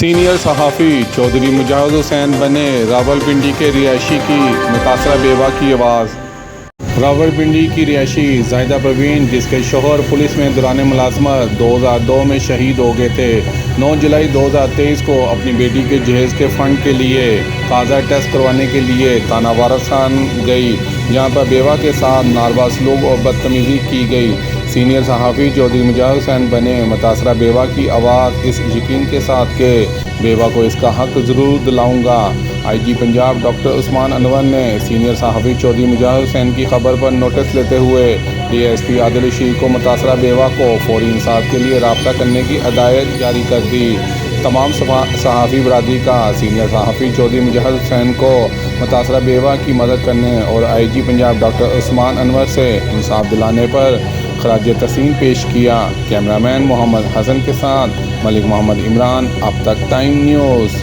Senior صحافی چودھری مجاہد حسین بنے راولپنڈی کے رہائشی کی متاثرہ بیوہ کی آواز۔ راولپنڈی کی رہائشی زاہدہ پروین، جس کے شوہر پولیس میں دوران ملازمت 2002 میں شہید ہو گئے تھے، 9 جولائی 2023 کو اپنی بیٹی کے جہیز کے فنڈ کے لیے قاضا ٹیسٹ کروانے کے لیے تھانہ وارثان گئی، جہاں پر بیوہ کے ساتھ ناروا سلوک اور بدتمیزی کی گئی۔ سینئر صحافی چودھری مجاہد حسین بنے متاثرہ بیوہ کی آواز، اس یقین کے ساتھ کہ بیوہ کو اس کا حق ضرور دلاؤں گا۔ آئی جی پنجاب ڈاکٹر عثمان انور نے سینئر صحافی چودھری مجاہد حسین کی خبر پر نوٹس لیتے ہوئے ڈی ایس پی عادل رشید کو متاثرہ بیوہ کو فوری انصاف کے لیے رابطہ کرنے کی ہدایت جاری کر دی۔ تمام صحافی برادری کا سینئر صحافی چودھری مجاہد حسین کو متاثرہ بیوہ کی مدد کرنے اور آئی جی پنجاب ڈاکٹر عثمان انور سے انصاف دلانے پر خراج تحسین پیش کیا۔ کیمرہ مین محمد حسن کے ساتھ ملک محمد عمران، اب تک ٹائم نیوز۔